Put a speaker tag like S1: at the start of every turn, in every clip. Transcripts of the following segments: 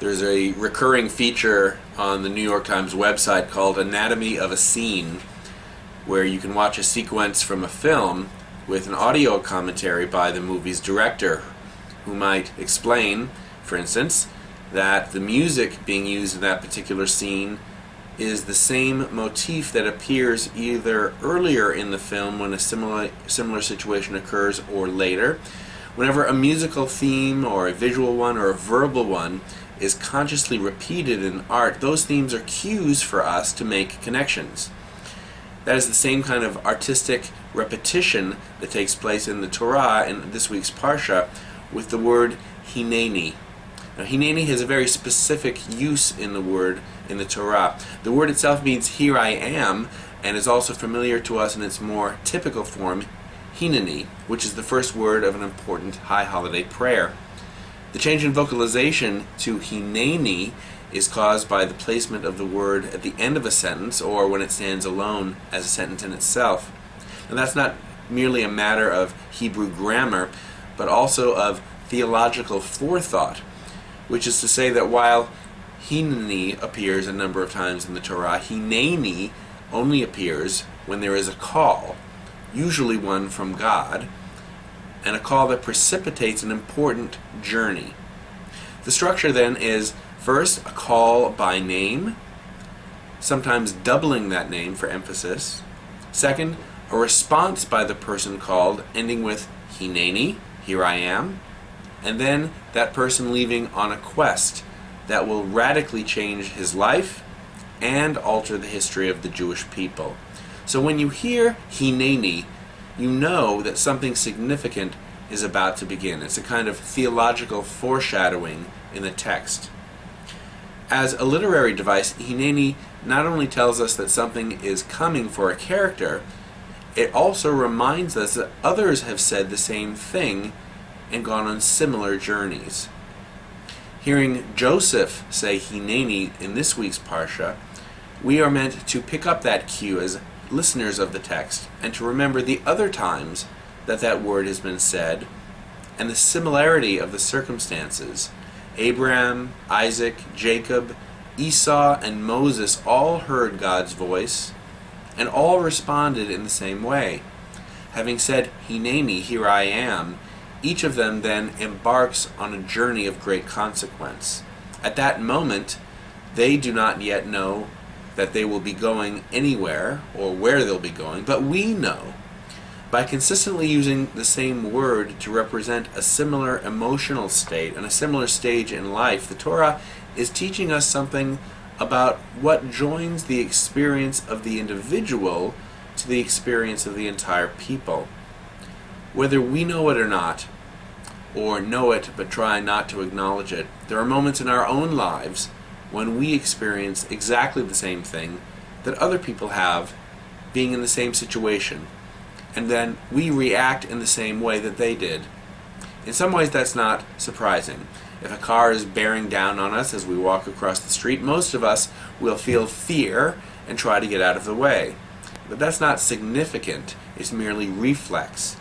S1: There's a recurring feature on the New York Times website called Anatomy of a Scene, where you can watch a sequence from a film with an audio commentary by the movie's director, who might explain, for instance, that the music being used in that particular scene is the same motif that appears either earlier in the film when a similar situation occurs, or later. Whenever a musical theme or a visual one or a verbal one is consciously repeated in art, those themes are cues for us to make connections. That is the same kind of artistic repetition that takes place in the Torah in this week's Parsha with the word hineni. Now, hineni has a very specific use in the word in the Torah. The word itself means "here I am," and is also familiar to us in its more typical form, hineni, which is the first word of an important high holiday prayer. The change in vocalization to hineni is caused by the placement of the word at the end of a sentence, or when it stands alone as a sentence in itself. And that's not merely a matter of Hebrew grammar, but also of theological forethought, which is to say that while hineni appears a number of times in the Torah, hineni only appears when there is a call, usually one from God, and a call that precipitates an important journey. The structure then is first a call by name, sometimes doubling that name for emphasis. Second, a response by the person called, ending with hineni, here I am, and then that person leaving on a quest that will radically change his life and alter the history of the Jewish people. So when you hear hineni, you know that something significant is about to begin. It's a kind of theological foreshadowing in the text. As a literary device, hineni not only tells us that something is coming for a character, it also reminds us that others have said the same thing and gone on similar journeys. Hearing Joseph say hineni in this week's Parsha, we are meant to pick up that cue as listeners of the text and to remember the other times that that word has been said and the similarity of the circumstances. Abraham, Isaac, Jacob, Esau, and Moses all heard God's voice and all responded in the same way. Having said, hineni, here I am, each of them then embarks on a journey of great consequence. At that moment, they do not yet know that they will be going anywhere or where they'll be going, but we know. By consistently using the same word to represent a similar emotional state and a similar stage in life, the Torah is teaching us something about what joins the experience of the individual to the experience of the entire people. Whether we know it or not, or know it but try not to acknowledge it, there are moments in our own lives when we experience exactly the same thing that other people have, being in the same situation, and then we react in the same way that they did. In some ways that's not surprising. If a car is bearing down on us as we walk across the street, most of us will feel fear and try to get out of the way. But that's not significant, it's merely reflex.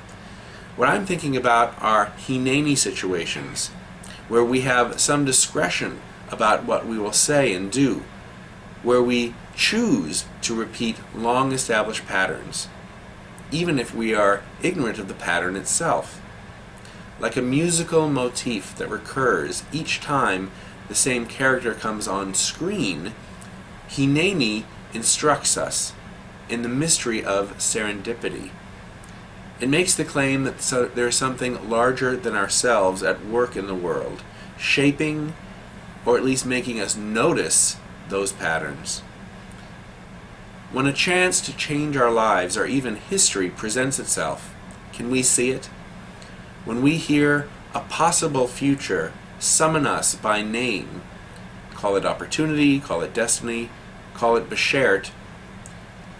S1: What I'm thinking about are hineni situations, where we have some discretion about what we will say and do, where we choose to repeat long-established patterns, even if we are ignorant of the pattern itself. Like a musical motif that recurs each time the same character comes on screen, hineni instructs us in the mystery of serendipity. It makes the claim that there is something larger than ourselves at work in the world, shaping or at least making us notice those patterns. When a chance to change our lives or even history presents itself, can we see it? When we hear a possible future summon us by name, call it opportunity, call it destiny, call it beshert,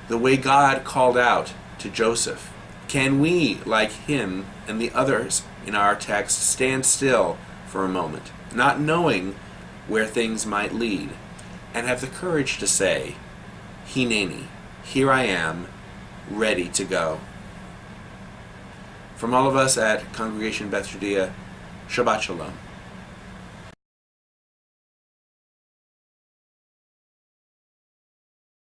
S1: the way God called out to Joseph, can we, like him and the others in our text, stand still for a moment, not knowing where things might lead, and have the courage to say, hineni, here I am, ready to go. From all of us at Congregation Beth Judea, Shabbat Shalom.